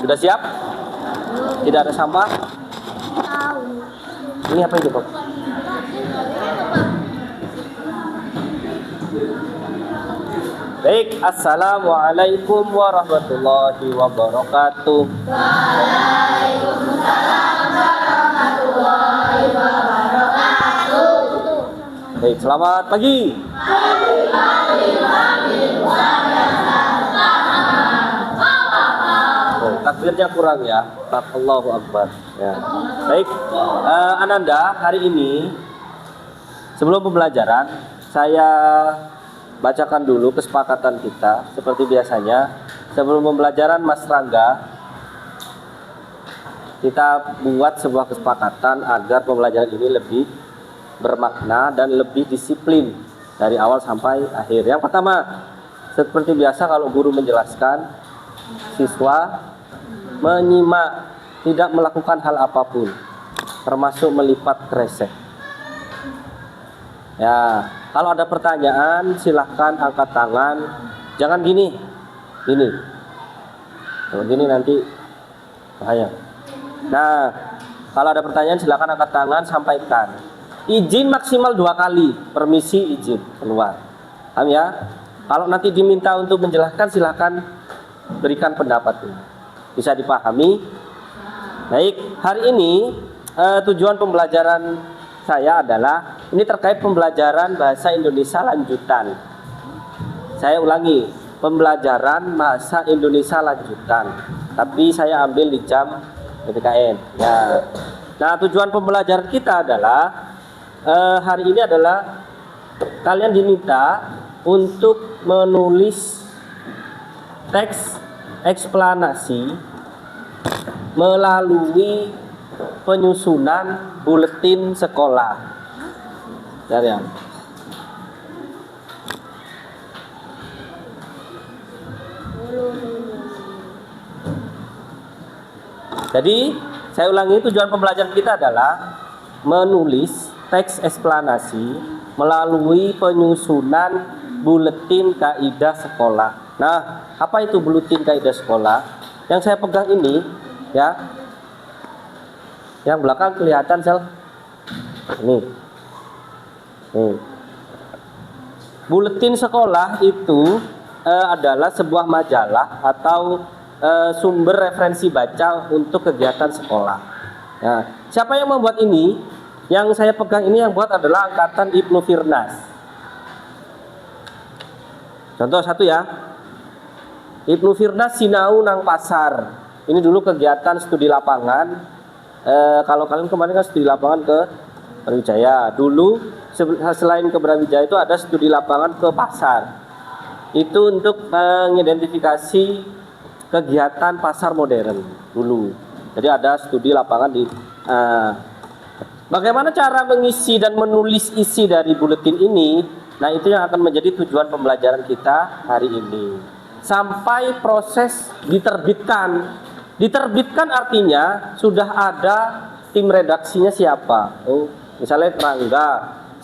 Sudah siap? Tidak ada sampah? Ini apa itu, Pak? Baik, assalamualaikum warahmatullahi wabarakatuh. Waalaikumsalam warahmatullahi wabarakatuh. Baik, selamat pagi. Takbirnya kurang ya. Allahu Akbar. Ya. Baik, Ananda, hari ini sebelum pembelajaran saya bacakan dulu kesepakatan kita seperti biasanya. Sebelum pembelajaran Mas Rangga, kita buat sebuah kesepakatan agar pembelajaran ini lebih bermakna dan lebih disiplin dari awal sampai akhir. Yang pertama, seperti biasa kalau guru menjelaskan, siswa menyimak, tidak melakukan hal apapun, termasuk melipat kresek. Ya, kalau ada pertanyaan silahkan angkat tangan. Jangan gini, gini. Kalau gini nanti bahaya. Nah, kalau ada pertanyaan silahkan angkat tangan, sampaikan. Izin maksimal 2 kali, permisi izin keluar. Paham ya? Kalau nanti diminta untuk menjelaskan silahkan berikan pendapatnya. Bisa dipahami? Baik, hari ini tujuan pembelajaran saya adalah ini terkait pembelajaran bahasa Indonesia lanjutan. Saya ulangi, pembelajaran bahasa Indonesia lanjutan. Tapi saya ambil di jam PPKN. Ya. Nah, tujuan pembelajaran kita adalah hari ini adalah kalian diminta untuk menulis teks eksplanasi melalui penyusunan buletin sekolah. Ya. Jadi, saya ulangi, tujuan pembelajaran kita adalah menulis teks eksplanasi melalui penyusunan buletin kaidah sekolah. Nah, apa itu buletin kaidah sekolah? Yang saya pegang ini, ya. Yang belakang kelihatan sel. Ini. Buletin sekolah itu adalah sebuah majalah atau sumber referensi baca untuk kegiatan sekolah. Nah, siapa yang membuat ini? Yang saya pegang ini yang buat adalah angkatan Ibnu Firnas. Contoh satu ya. Ibnu Firnas sinau nang pasar. Ini dulu kegiatan studi lapangan. Kalau kalian kemarin kan studi lapangan ke Brawijaya. Dulu selain ke Brawijaya itu ada studi lapangan ke pasar. Itu untuk mengidentifikasi kegiatan pasar modern dulu. Jadi ada studi lapangan di bagaimana cara mengisi dan menulis isi dari buletin ini. Nah, itu yang akan menjadi tujuan pembelajaran kita hari ini. Sampai proses diterbitkan. Diterbitkan artinya sudah ada tim redaksinya siapa. Oh, misalnya Rangga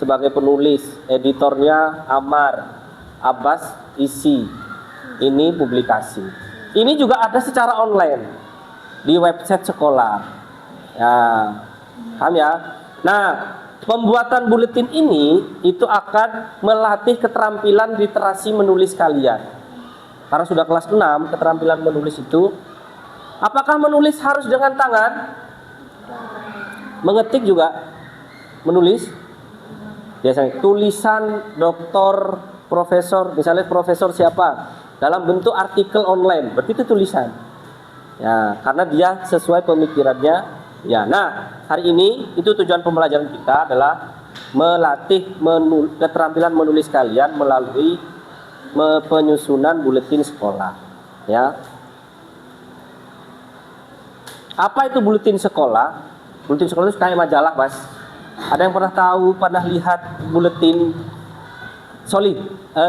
sebagai penulis, editornya Amar, Abbas isi. Ini publikasi. Ini juga ada secara online di website sekolah. Ya, paham ya? Nah, pembuatan buletin ini itu akan melatih keterampilan literasi menulis kalian. Karena sudah kelas 6, keterampilan menulis itu, apakah menulis harus dengan tangan? Mengetik juga menulis? Biasanya tulisan doktor, profesor, misalnya profesor siapa? Dalam bentuk artikel online, berarti itu tulisan. Ya, karena dia sesuai pemikirannya. Ya, nah, hari ini itu tujuan pembelajaran kita adalah melatih keterampilan menulis kalian melalui penyusunan buletin sekolah. Ya. Apa itu buletin sekolah? Buletin sekolah itu kayak majalah, Mas. Ada yang pernah tahu, pernah lihat buletin solid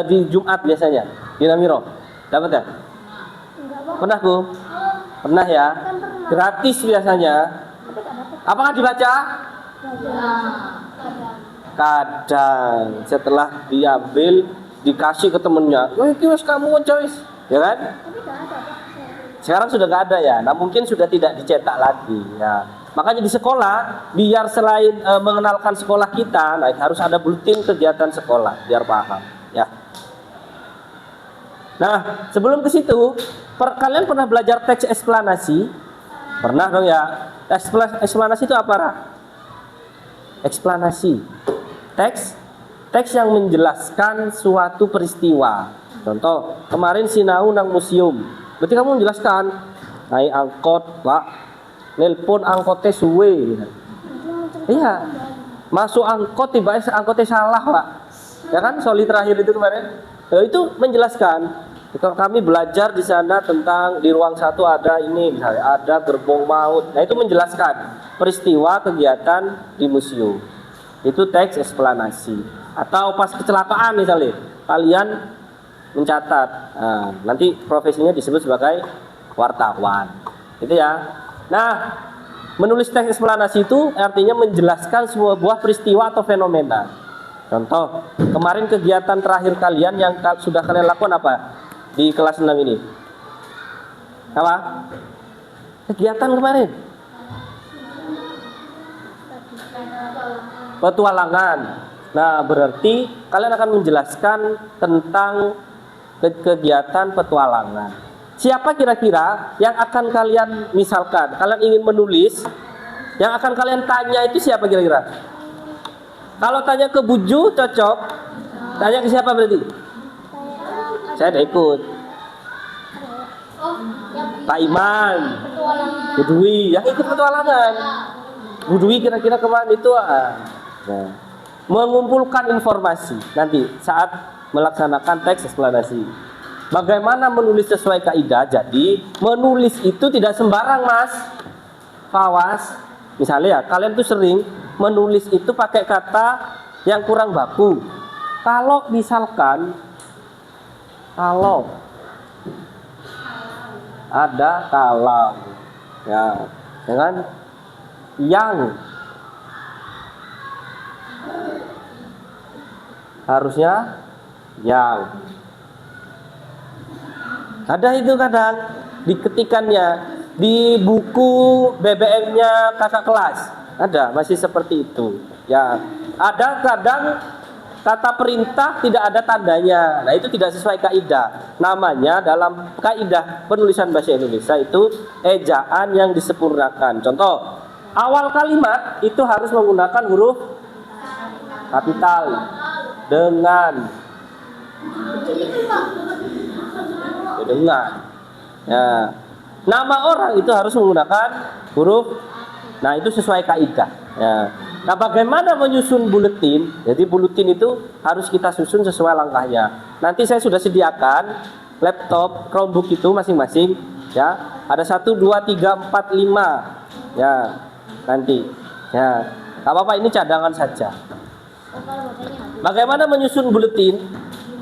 di Jumat biasanya di Namiro? Dapat ya? Pernah, Bu? Pernah ya? Gratis biasanya. Apakah dibaca? Kadang setelah diambil dikasih ke temennya. Wih, kamu choice, ya kan? Sekarang sudah nggak ada ya. Nah mungkin sudah tidak dicetak lagi ya. Makanya di sekolah biar selain mengenalkan sekolah kita, nah harus ada buletin kegiatan sekolah biar paham ya. Nah sebelum ke situ, kalian pernah belajar teks eksplanasi? Pernah dong ya. Eksplanasi itu apa, Ra? Eksplanasi teks yang menjelaskan suatu peristiwa. Contoh, kemarin sinau nang museum. Berarti kamu menjelaskan naik angkot, Pak. Nelpon angkotnya suwe. Iya. Masuk angkot tiba-tiba angkotnya salah, Pak. Ya kan? Soli terakhir itu kemarin. Ya, itu menjelaskan. Kalau kami belajar di sana tentang di ruang satu ada ini misalnya, ada gerbong maut. Nah, itu menjelaskan peristiwa kegiatan di museum. Itu teks eksplanasi. Atau pas kecelakaan misalnya, kalian mencatat. Nah, nanti profesinya disebut sebagai wartawan. Itu ya. Nah, menulis teks eksplanasi itu artinya menjelaskan sebuah peristiwa atau fenomena. Contoh, kemarin kegiatan terakhir kalian yang sudah kalian lakukan apa? Di kelas 6 ini. Apa? Kegiatan kemarin. Petualangan. Nah, berarti kalian akan menjelaskan tentang kegiatan petualangan. Siapa kira-kira yang akan kalian misalkan, kalian ingin menulis, yang akan kalian tanya itu siapa kira-kira? Kalau tanya ke Buju cocok, tanya ke siapa berarti? Saya udah ikut. Pak Iman, Budwi, yang ikut petualangan. Budwi kira-kira kemana itu? Nah, mengumpulkan informasi nanti saat melaksanakan teks eksplanasi. Bagaimana menulis sesuai kaidah? Jadi menulis itu tidak sembarang, Mas. Fawas. Misalnya ya, kalian tuh sering menulis itu pakai kata yang kurang baku. Kalau misalkan kalau ada kalau ya dengan yang harusnya yang ada itu kadang diketikannya di buku BBM-nya kakak kelas ada masih seperti itu ya. Ada kadang kata perintah tidak ada tandanya. Nah, itu tidak sesuai kaidah. Namanya dalam kaidah penulisan bahasa Indonesia itu ejaan yang disempurnakan. Contoh, awal kalimat itu harus menggunakan huruf kapital dengan ya. Nama orang itu harus menggunakan huruf. Nah, itu sesuai kaidah ya. Nah, bagaimana menyusun buletin? Jadi buletin itu harus kita susun sesuai langkahnya. Nanti saya sudah sediakan laptop, Chromebook itu masing-masing ya. Ada 1, 2, 3, 4, 5 ya. Nanti ya. Gak apa-apa, ini cadangan saja. Bagaimana menyusun buletin?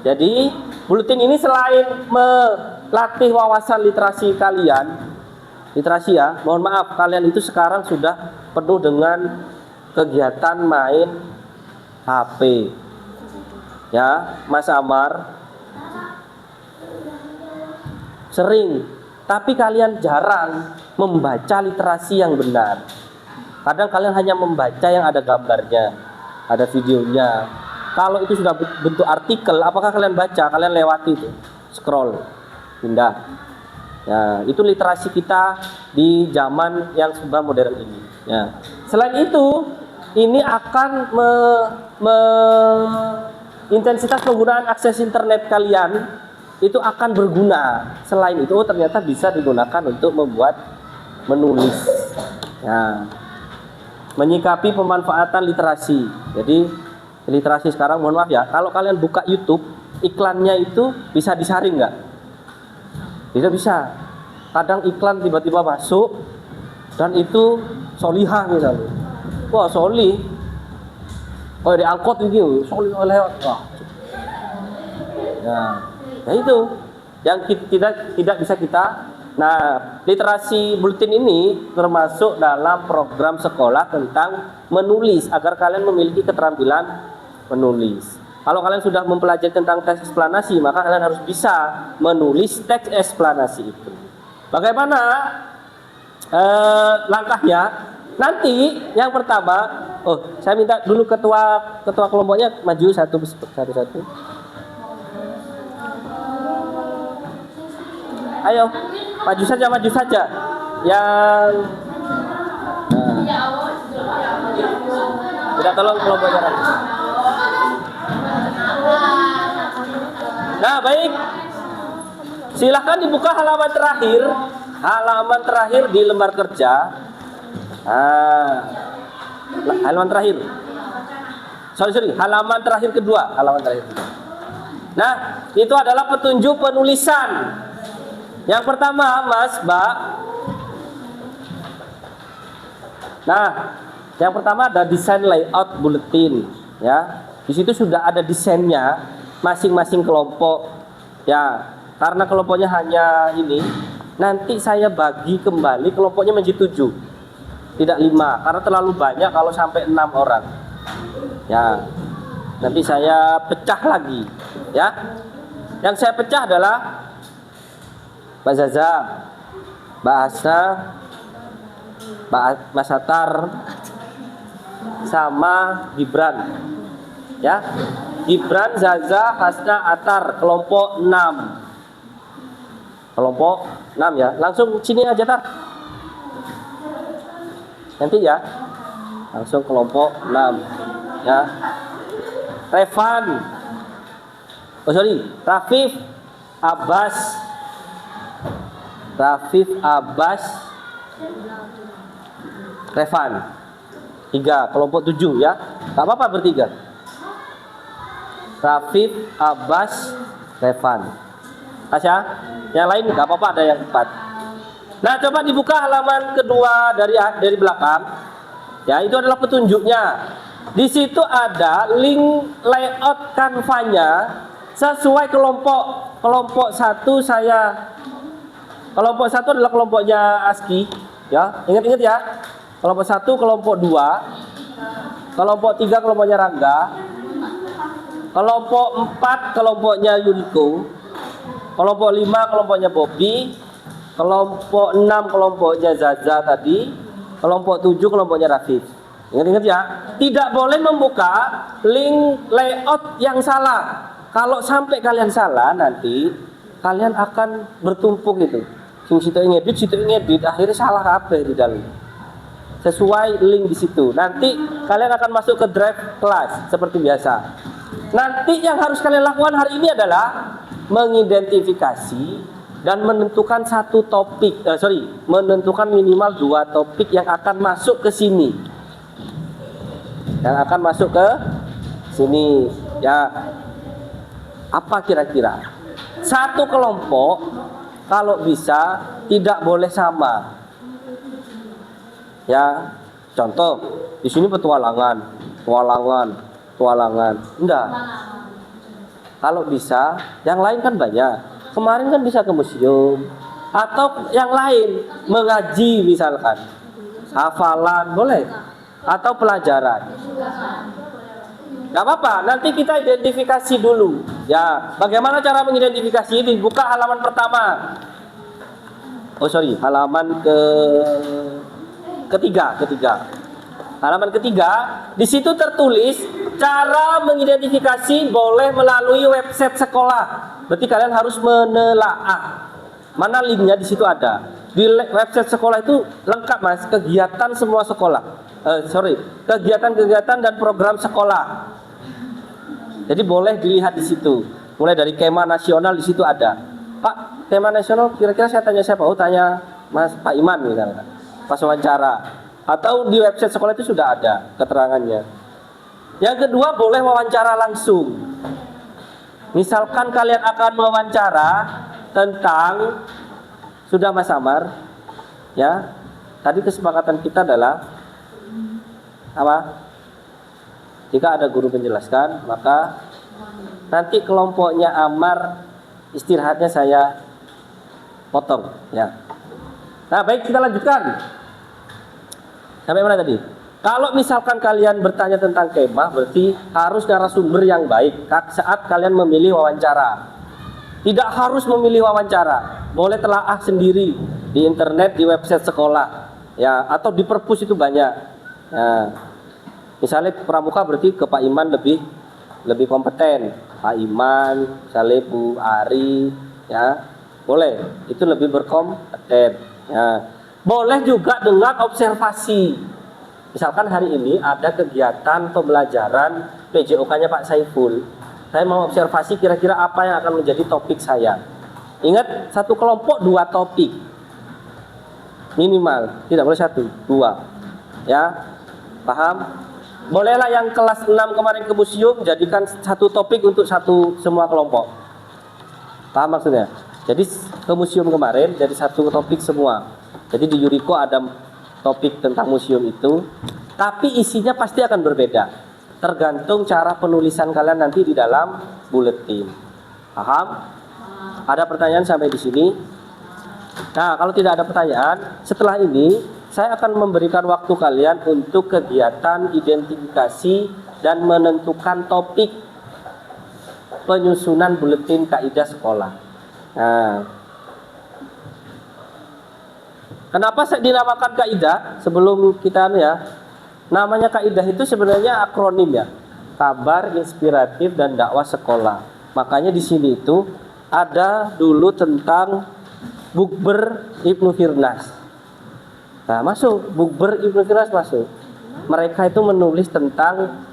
Jadi buletin ini selain melatih wawasan literasi kalian, literasi ya, mohon maaf kalian itu sekarang sudah penuh dengan kegiatan main HP ya, Mas Amar sering, tapi kalian jarang membaca literasi yang benar. Kadang kalian hanya membaca yang ada gambarnya, ada videonya. Kalau itu sudah bentuk artikel, apakah kalian baca? Kalian lewati itu, scroll, pindah ya. Itu literasi kita di zaman yang serba modern ini ya. Selain itu, ini akan intensitas penggunaan akses internet kalian itu akan berguna. Selain itu, ternyata bisa digunakan untuk membuat menulis ya. Menyikapi pemanfaatan literasi. Jadi literasi sekarang, mohon maaf ya, kalau kalian buka YouTube, iklannya itu bisa disaring nggak? Bisa. Kadang iklan tiba-tiba masuk dan itu solihah misalnya. Wah, soli. Oh, diangkut gitu, soli lewat. Wah. Nah, itu yang tidak bisa kita. Nah, literasi buletin ini termasuk dalam program sekolah tentang menulis agar kalian memiliki keterampilan menulis. Kalau kalian sudah mempelajari tentang teks eksplanasi, maka kalian harus bisa menulis teks eksplanasi itu. Bagaimana langkahnya? Nanti yang pertama, saya minta dulu ketua kelompoknya maju satu. Ayo, maju saja. Yang tidak tolong kelompoknya. Nah, baik. Silahkan dibuka halaman terakhir di lembar kerja. Halaman terakhir. Halaman terakhir kedua. Nah, itu adalah petunjuk penulisan. Yang pertama, Mas, Mbak. Nah, yang pertama ada desain layout buletin, ya. Di situ sudah ada desainnya masing-masing kelompok. Ya, karena kelompoknya hanya ini, nanti saya bagi kembali kelompoknya menjadi 7. Tidak 5, karena terlalu banyak kalau sampai 6 orang. Ya, nanti saya pecah lagi, ya. Yang saya pecah adalah Mbak Zaza, Mbak Hasna, Mas Atar, sama Gibran, ya. Gibran, Zaza, Hasna, Atar, kelompok 6. Kelompok 6 ya. Langsung sini aja, Tar. Nanti ya. Langsung kelompok 6. Ya. Rafif, Abbas, Revan. 3, kelompok 7 ya. Gak apa-apa bertiga. Rafif, Abbas, Revan. Asya, yang lain gak apa-apa, ada yang 4. Nah, coba dibuka halaman kedua dari belakang. Ya, itu adalah petunjuknya. Di situ ada link layout kanvanya sesuai kelompok. Kelompok 1 adalah kelompoknya ASKI, ya. Ingat-ingat ya. Kelompok 1, kelompok 2, kelompok 3 kelompoknya Rangga, kelompok 4 kelompoknya Yuriko, kelompok 5 kelompoknya Bobby, kelompok 6 kelompoknya Zaza tadi, kelompok 7 kelompoknya Rafif. Ingat-ingat ya. Tidak boleh membuka link layout yang salah. Kalau sampai kalian salah, nanti kalian akan bertumpuk itu. Situ ngedit, akhirnya salah apa di dalam. Sesuai link di situ. Nanti kalian akan masuk ke drive kelas seperti biasa. Nanti yang harus kalian lakukan hari ini adalah mengidentifikasi dan menentukan menentukan minimal 2 topik yang akan masuk ke sini. Ya. Apa kira-kira? Satu kelompok kalau bisa tidak boleh sama. Ya, contoh di sini petualangan. Enggak. Kalau bisa, yang lain kan banyak. Kemarin kan bisa ke museum atau yang lain mengaji misalkan, hafalan boleh atau pelajaran. Gak apa-apa. Nanti kita identifikasi dulu. Ya, bagaimana cara mengidentifikasi ini? Buka halaman pertama. Halaman ketiga. Halaman ketiga, di situ tertulis cara mengidentifikasi boleh melalui website sekolah. Berarti kalian harus menelaah. Mana linknya di situ ada. Di website sekolah itu lengkap, Mas, kegiatan semua sekolah. Kegiatan-kegiatan dan program sekolah. Jadi boleh dilihat di situ. Mulai dari Kema Nasional di situ ada. Pak, Kema Nasional kira-kira saya tanya siapa? Tanya Mas Pak Iman misalnya. Pas wawancara. Atau di website sekolah itu sudah ada keterangannya. Yang kedua, boleh wawancara langsung. Misalkan kalian akan wawancara tentang, sudah Mas Amar, ya. Tadi kesepakatan kita adalah apa? Jika ada guru menjelaskan, maka nanti kelompoknya Amar istirahatnya saya potong, ya. Nah, baik, kita lanjutkan. Sampai mana tadi? Kalau misalkan kalian bertanya tentang kemah, berarti harus narasumber yang baik saat kalian memilih wawancara. Tidak harus memilih wawancara, boleh telaah sendiri. di internet, di website sekolah, ya, atau di perpus itu banyak. Nah, misalnya pramuka berarti ke Pak Iman lebih kompeten. Pak Iman, misalnya Bu Ari, ya, boleh. Itu lebih berkompeten. Ya. Boleh juga dengan observasi. Misalkan hari ini ada kegiatan pembelajaran PJOK-nya Pak Saiful. Saya mau observasi kira-kira apa yang akan menjadi topik saya. Ingat, satu kelompok 2 topik. Minimal, tidak boleh 1, 2. Ya, paham? Bolehlah yang kelas 6 kemarin ke museum jadikan satu topik untuk semua kelompok. Paham maksudnya? Jadi ke museum kemarin jadi satu topik semua. Jadi di Yuriko ada topik tentang museum itu, tapi isinya pasti akan berbeda. Tergantung cara penulisan kalian nanti di dalam buletin. Paham? Ada pertanyaan sampai di sini? Nah, kalau tidak ada pertanyaan, setelah ini saya akan memberikan waktu kalian untuk kegiatan identifikasi dan menentukan topik penyusunan buletin kaidah sekolah. Nah, kenapa saya dinamakan kaidah? Sebelum kita namanya kaidah itu sebenarnya akronim ya. Kabar inspiratif dan dakwah sekolah. Makanya di sini itu ada dulu tentang Bukber Ibnu Firnas. Nah, masuk Bukber Ibnu Firnas masuk. Mereka itu menulis tentang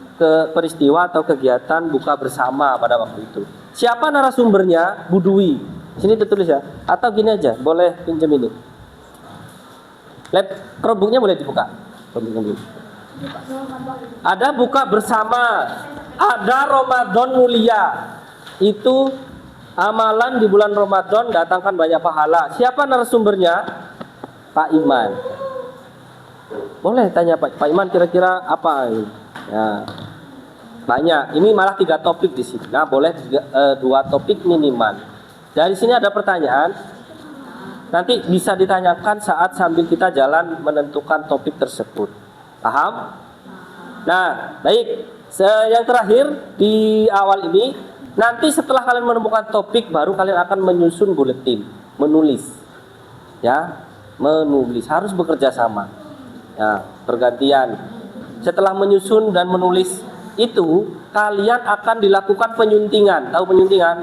peristiwa atau kegiatan buka bersama pada waktu itu. Siapa narasumbernya? Budui. Sini ditulis ya. Atau gini aja, boleh pinjam ini. Chromebooknya boleh dibuka. Ada buka bersama, ada Ramadan mulia. Itu amalan di bulan Ramadan datangkan banyak pahala. Siapa narasumbernya? Pak Iman. Boleh tanya Pak Iman kira-kira apa? Ya, banyak. Ini malah 3 topik di sini. Nah, boleh 2 topik minimal. Dari sini ada pertanyaan. Nanti bisa ditanyakan saat sambil kita jalan menentukan topik tersebut. Paham? Nah, baik. Yang terakhir di awal ini, nanti setelah kalian menemukan topik, baru kalian akan menyusun buletin, menulis. Ya, menulis harus bekerja sama. Ya, bergantian. Setelah menyusun dan menulis itu, kalian akan dilakukan penyuntingan. Tahu penyuntingan?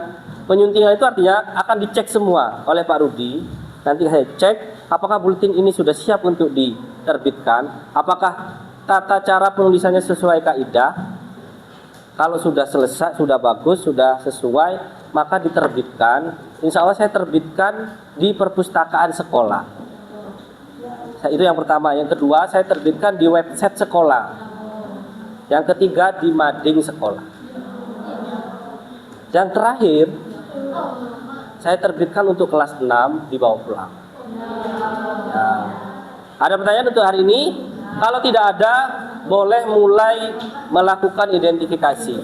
Penyuntingan itu artinya akan dicek semua oleh Pak Rudi. Nanti saya cek apakah buletin ini sudah siap untuk diterbitkan, apakah tata cara penulisannya sesuai kaidah. Kalau sudah selesai, sudah bagus, sudah sesuai, maka diterbitkan. Insya Allah saya terbitkan di perpustakaan sekolah. Itu yang pertama. Yang kedua, saya terbitkan di website sekolah. Yang ketiga, di mading sekolah. Yang terakhir, saya terbitkan untuk kelas 6 dibawa pulang. Ya. Ada pertanyaan untuk hari ini? Kalau tidak ada, boleh mulai melakukan identifikasi.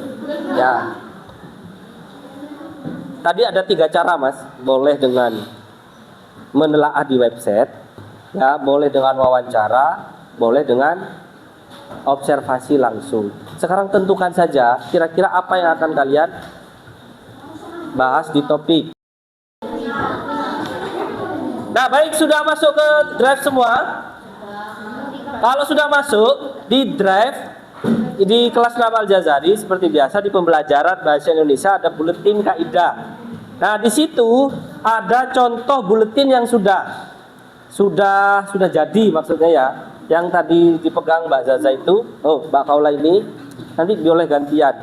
Ya. Tadi ada 3 cara, Mas. Boleh dengan menelaah di website, ya, boleh dengan wawancara, boleh dengan observasi langsung. Sekarang tentukan saja kira-kira apa yang akan kalian bahas di topik. Nah, baik, sudah masuk ke drive semua? Kalau sudah masuk di drive di kelas Namal Jazari seperti biasa di pembelajaran bahasa Indonesia ada buletin kaidah. Nah, di situ ada contoh buletin yang sudah jadi maksudnya ya. Yang tadi dipegang Mbak Zaza itu, Mbak Kaula ini nanti boleh gantian.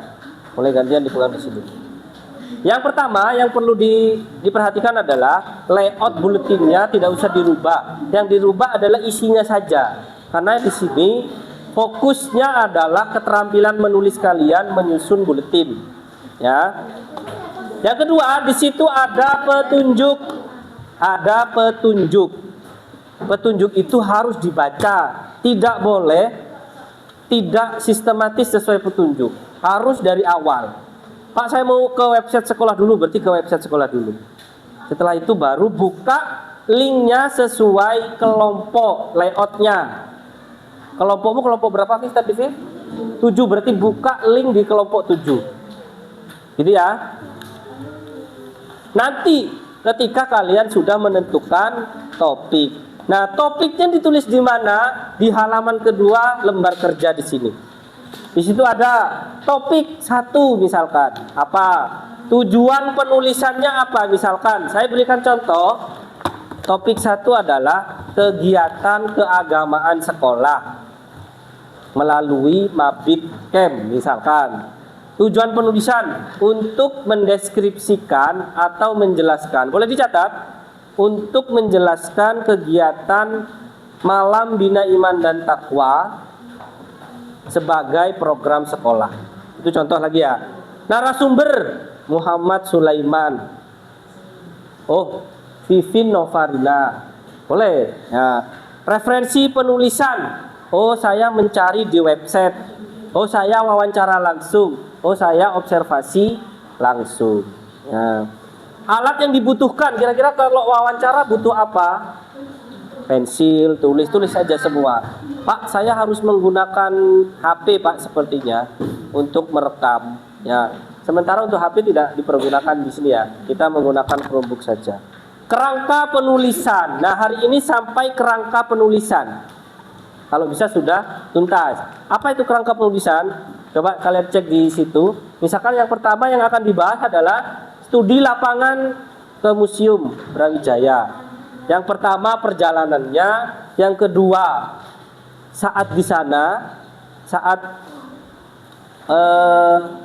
Boleh gantian dipegang di sini. Yang pertama yang perlu diperhatikan adalah layout buletinnya tidak usah dirubah. Yang dirubah adalah isinya saja. Karena di sini fokusnya adalah keterampilan menulis kalian menyusun buletin. Ya. Yang kedua, di situ ada petunjuk. Ada petunjuk. Petunjuk itu harus dibaca. Tidak boleh tidak sistematis sesuai petunjuk. Harus dari awal. Pak, saya mau ke website sekolah dulu, berarti ke website sekolah dulu. Setelah itu baru buka linknya sesuai kelompok layoutnya. Kelompokmu kelompok berapa sih tadi, Fir? 7, berarti buka link di kelompok 7. Gitu ya. Nanti ketika kalian sudah menentukan topik. Nah, topiknya ditulis di mana? Di halaman kedua lembar kerja di sini. Di situ ada topik 1 misalkan. Apa? Tujuan penulisannya apa? Misalkan, saya berikan contoh. Topik 1 adalah kegiatan keagamaan sekolah melalui Mabit Camp misalkan. Tujuan penulisan untuk mendeskripsikan atau menjelaskan. Boleh dicatat? Untuk menjelaskan kegiatan Malam Bina Iman dan Takwa sebagai program sekolah. Itu contoh lagi ya. Narasumber Muhammad Sulaiman. Oh, Vivin Novarina. Boleh. Ya. Referensi penulisan. Oh, saya mencari di website. Oh, saya wawancara langsung. Oh, saya observasi langsung. Ya. Alat yang dibutuhkan, kira-kira kalau wawancara butuh apa? Pensil, tulis saja semua. Pak, saya harus menggunakan HP, Pak, sepertinya untuk merekam. Ya, sementara untuk HP tidak dipergunakan di sini ya. Kita menggunakan Chromebook saja. Kerangka penulisan. Nah, hari ini sampai kerangka penulisan. Kalau bisa sudah tuntas. Apa itu kerangka penulisan? Coba kalian cek di situ. Misalkan yang pertama yang akan dibahas adalah studi lapangan ke Museum Brawijaya. Yang pertama perjalanannya, yang kedua saat di sana, saat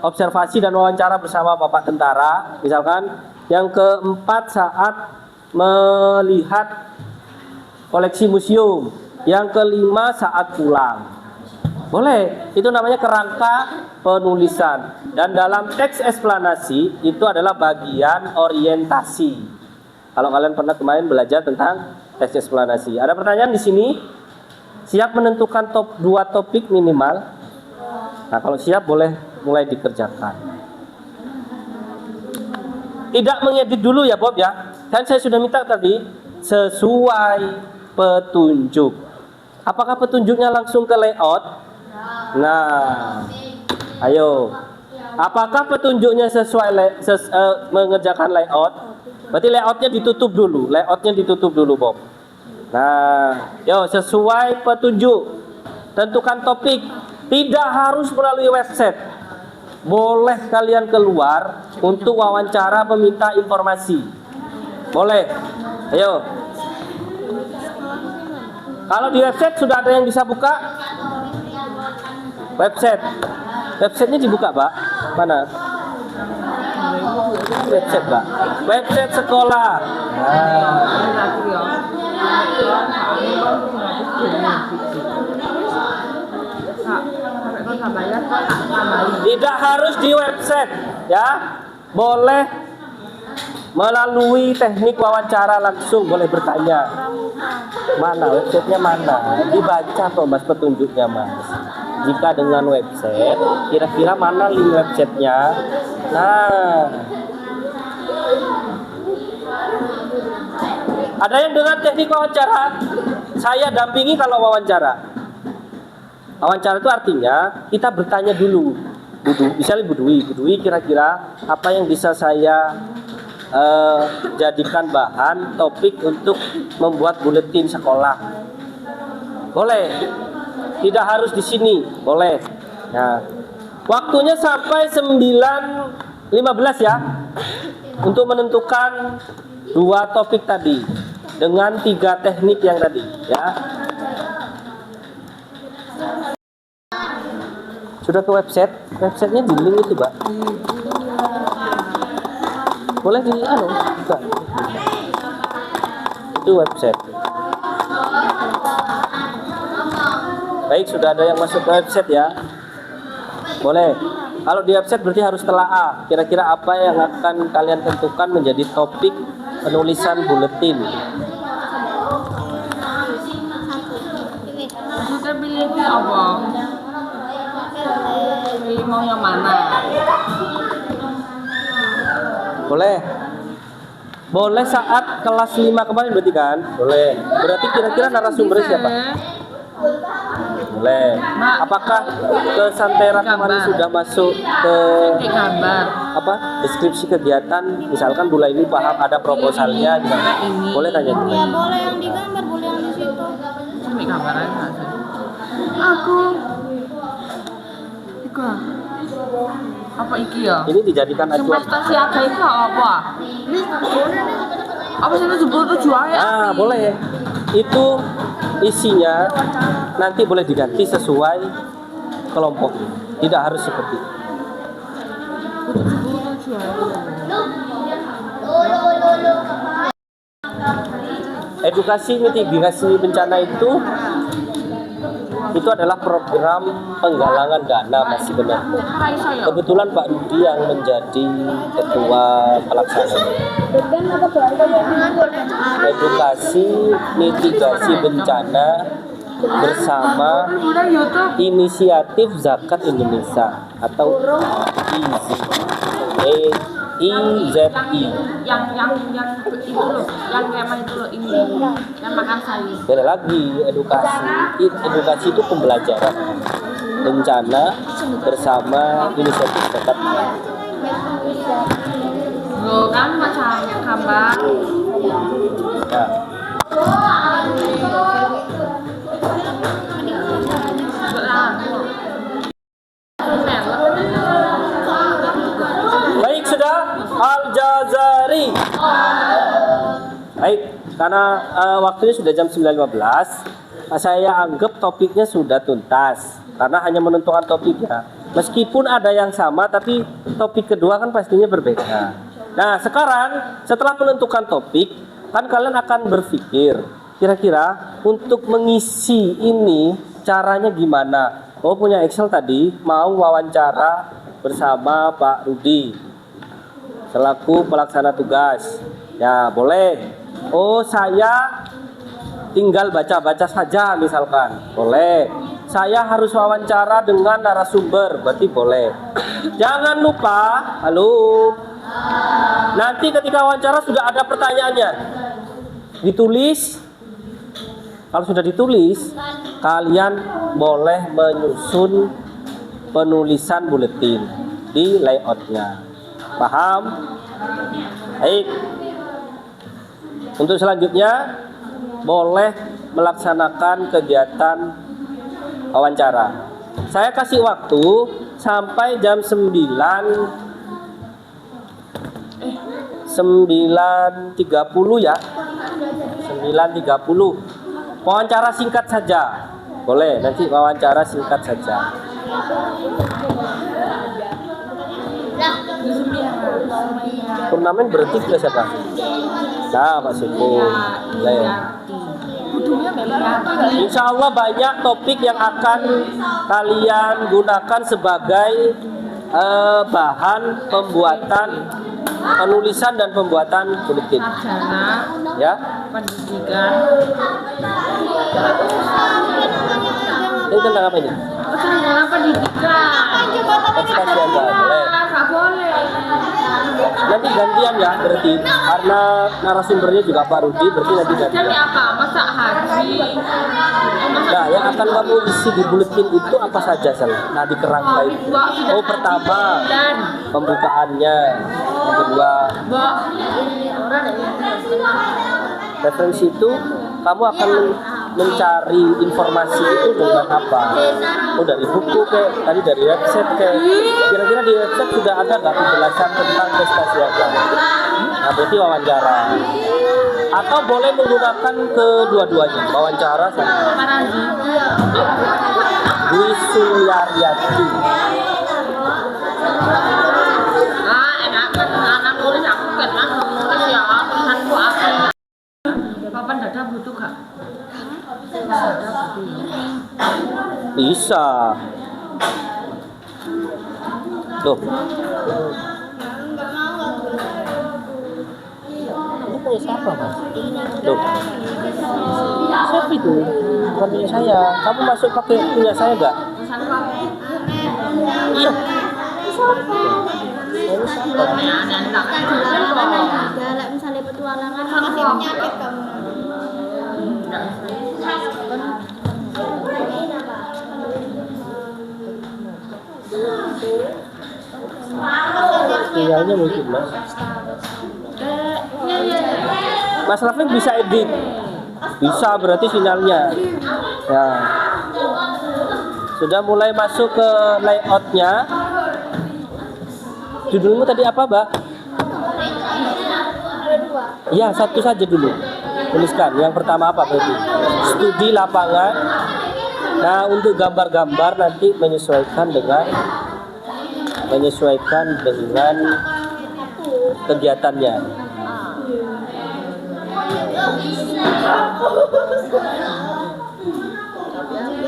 observasi dan wawancara bersama Bapak Tentara, misalkan. Yang keempat saat melihat koleksi museum. Yang kelima saat pulang. Boleh, itu namanya kerangka penulisan. Dan dalam teks eksplanasi itu adalah bagian orientasi. Kalau kalian pernah kemarin belajar tentang teks eksplanasi. Ada pertanyaan di sini? Siap menentukan 2 topik minimal? Nah, kalau siap boleh mulai dikerjakan. Tidak mengedit dulu ya Bob ya. Kan saya sudah minta tadi sesuai petunjuk. Apakah petunjuknya langsung ke layout? Nah, ayo. Apakah petunjuknya sesuai mengerjakan layout? Berarti layoutnya ditutup dulu. Layoutnya ditutup dulu, Bob. Nah, yo sesuai petunjuk. Tentukan topik. Tidak harus melalui website. Boleh kalian keluar untuk wawancara meminta informasi. Boleh. Ayo. Kalau di website sudah ada yang bisa buka? Websitenya dibuka, Pak. Mana? Website, Pak. Website sekolah. Tidak harus di website, ya. Boleh melalui teknik wawancara langsung, boleh bertanya. Mana websitenya mana? Dibaca kok Mas petunjuknya Mas. Jika dengan website, kira-kira mana link websitenya? Nah, ada yang dengan teknik wawancara. Saya dampingi kalau wawancara. Wawancara itu artinya kita bertanya dulu. Misalnya Bu Dwi kira-kira apa yang bisa saya jadikan bahan topik untuk membuat buletin sekolah. Boleh. Tidak harus di sini, boleh. Nah, waktunya sampai 9.15 ya. Untuk menentukan 2 topik tadi dengan 3 teknik yang tadi, ya. Sudah ke website? Websitenya di link itu, Pak. Boleh di buka. Itu website. Baik, sudah ada yang masuk ke website ya. Boleh. Kalau di website berarti harus telaah. Kira-kira apa yang akan kalian tentukan menjadi topik penulisan buletin. Kita pilihnya apa? Pilih mau yang mana? Boleh. Boleh saat kelas 5 kemarin berarti kan? Boleh. Berarti kira-kira narasumbernya siapa? Boleh. Apakah ke Santera kemarin sudah masuk ke gambar? apa deskripsi kegiatan, misalkan Bu Laili paham ada proposalnya, gimana? Boleh tanya dulu. Ya boleh yang digambar, boleh yang di situ. Cuma gambar aja. Aku Ika. Apa iki ya? Ini dijadikan acuan. Semesta siaga itu apa? Apa sih disebut tujuan ya? Ah, boleh. Itu isinya nanti boleh diganti sesuai kelompok. Tidak harus seperti itu. Edukasi mitigasi bencana itu adalah program penggalangan dana, masih benar. Kebetulan Pak Rudi yang menjadi ketua pelaksana. Edukasi mitigasi bencana bersama Inisiatif Zakat Indonesia atau IZI. Yang itu loh, yang kemah itu loh ini, yang makan sayur. Beda lagi edukasi itu pembelajaran bencana bersama Inisiatif Zakat. Loh kan macam gambar. Ya. Baik, sudah Al-Jazari. Baik, karena waktunya sudah jam 9.15, saya anggap topiknya sudah tuntas karena hanya menentukan topiknya. Meskipun ada yang sama, tapi topik kedua kan pastinya berbeda. Nah, sekarang setelah menentukan topik, kan kalian akan berpikir kira-kira untuk mengisi ini caranya gimana. Oh, punya Excel tadi, mau wawancara bersama Pak Rudi selaku pelaksana tugas. Ya, boleh. Oh, saya tinggal baca-baca saja misalkan. Boleh. Saya harus wawancara dengan narasumber, berarti boleh. Jangan lupa, halo. Nanti ketika wawancara sudah ada pertanyaannya. Ditulis. Kalau sudah ditulis, kalian boleh menyusun penulisan buletin di layoutnya. Paham? Baik. Untuk selanjutnya, boleh melaksanakan kegiatan wawancara. Saya kasih waktu sampai jam 9.30 ya. 9.30. Wawancara singkat saja. Boleh, nanti wawancara singkat saja. Turnamen berhenti ke siapa? Nah, Pak Suku. Insya Allah banyak topik yang akan kalian gunakan sebagai bahan pembuatan penulisan dan pembuatan buletin. Ya. Pendidikan. Ini tentang apa ini? Tentang pendidikan. Ekspektasi Anda, boleh. Nggak boleh. Nanti gantian ya, berarti karena narasumbernya juga Pak Rudi, berarti nanti Jadi gantian. apa? Masak haji. Nah, yang akan kamu isi di buletin itu apa saja, Sel? Nah, di kerangka itu. Oh, pertama pembukaannya, yang kedua referensi itu kamu akan mencari informasi itu dengan apa? Oh, dari buku kayak tadi, dari website kayak. Kira-kira di website sudah ada nggak penjelasan tentang prestasi agama? Nah, berarti wawancara. Atau boleh menggunakan kedua-duanya, wawancara sama Dwi Suyaryati. Enak kan anak tulis aku kan nulis ya tulisanku apa? Papan dada butuh gak? Bisa. Tuh. Ini punya siapa, Mas? Tuh. Siapa itu? Bukan punya saya. Kamu masuk pakai punya saya enggak? Iya. Galak misalnya petualangan masih penyakit kamu. sinyalnya mungkin Mas. Mas Rafli bisa edit? Bisa, berarti sinyalnya. Ya. Sudah mulai masuk ke layoutnya. Judulmu tadi apa, Mbak? Ya, satu saja dulu. Tuliskan. Yang pertama apa berarti? Studi lapangan. Nah, untuk gambar-gambar nanti menyesuaikan dengan kegiatannya.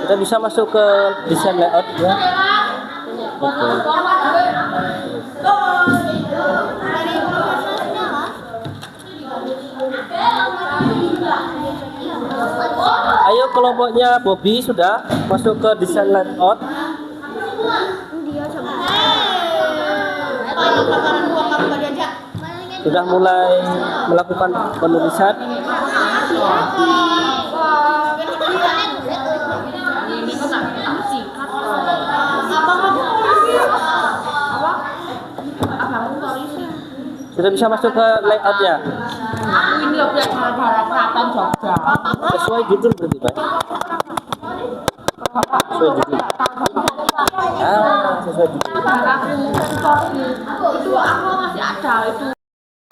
Kita bisa masuk ke desain layout ya. Oke. Ayo kelompoknya Bobby sudah masuk ke desain layout. Sudah mulai melakukan penulisan. Sudah bisa masuk ke layoutnya. Ini objek barang keraton Jogja. Sesuai judul berarti Pak. Sesuai judul. Sesuai judul. Itu aku masih ada itu.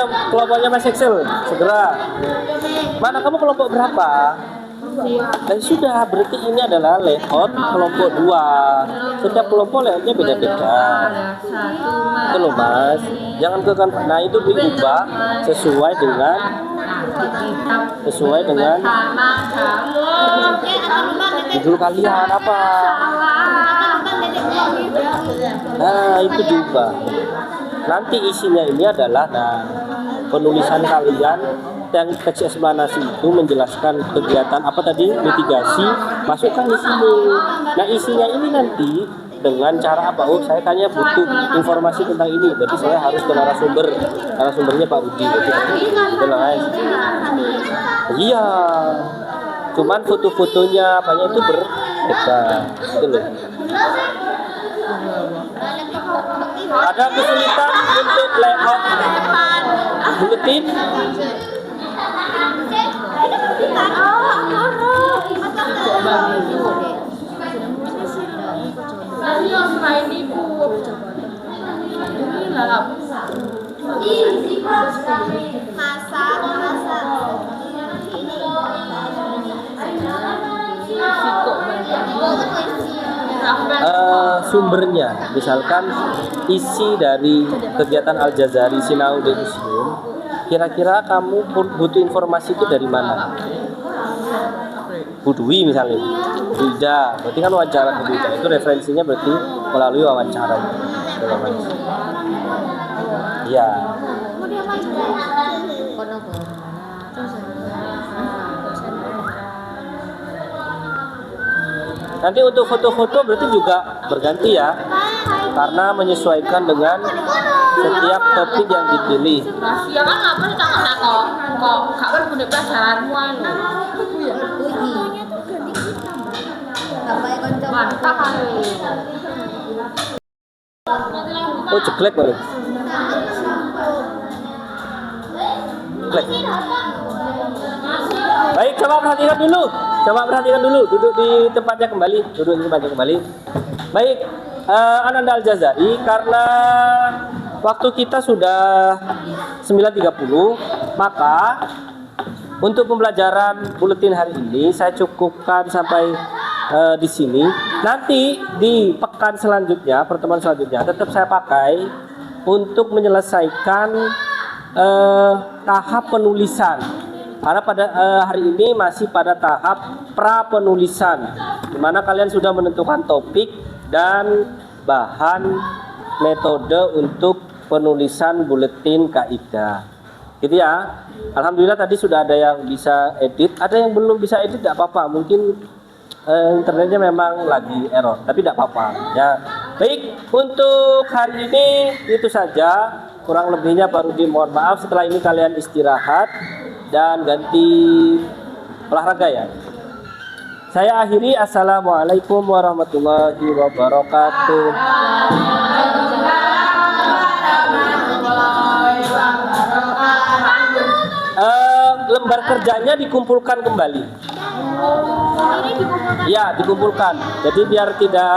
Kelompoknya Mas Excel segera. Mana kamu kelompok berapa? Dan sudah, berarti ini adalah layout kelompok 2. Setiap kelompok layoutnya beda-beda. Itu loh Mas. Jangan ke nah itu diubah sesuai dengan judul kalian apa. Nah itu diubah. Nanti isinya ini adalah penulisan kalian yang teks eksplanasi itu menjelaskan kegiatan apa tadi, mitigasi, masukkan di sini. Nah isinya ini nanti dengan cara apa? Oh saya kayaknya butuh informasi tentang ini, berarti saya harus ke narasumbernya Pak Rudi. Iya, cuman foto-fotonya apanya itu berbeda, gitu loh. Ada kesulitan untuk layout buletin? Sumbernya, misalkan isi dari kegiatan Al-Jazari Sinau di Muslim, kira-kira kamu butuh informasi itu dari mana? Budwi misalnya, Buida, berarti kan wawancara ke Buida, itu referensinya berarti melalui wawancara. Iya. Nanti untuk foto-foto berarti juga berganti ya, karena menyesuaikan dengan setiap topik yang dipilih. Ya kan nggak pernah kok gak punya pelajaranmu anu. Mantap kali. Oh ceklek baru. Ceklek. Baik, coba perhatikan dulu. Duduk di tempatnya kembali. Baik, Ananda Al-Jazari, karena waktu kita sudah 9.30, maka untuk pembelajaran buletin hari ini saya cukupkan sampai di sini. Nanti di pekan selanjutnya, pertemuan selanjutnya, tetap saya pakai untuk menyelesaikan tahap penulisan. Karena pada hari ini masih pada tahap pra penulisan, di mana kalian sudah menentukan topik dan bahan metode untuk penulisan buletin kaidah. Gitu ya. Alhamdulillah tadi sudah ada yang bisa edit, ada yang belum bisa edit, tidak apa-apa. Mungkin internetnya memang lagi error, tapi tidak apa-apa. Ya. Baik, untuk hari ini itu saja. Kurang lebihnya Pak Rudi mohon maaf. Setelah ini kalian istirahat dan ganti olahraga ya. Saya akhiri, assalamualaikum warahmatullahi wabarakatuh. lembar kerjanya dikumpulkan kembali. Ini dikumpulkan. Ya, dikumpulkan. Jadi biar tidak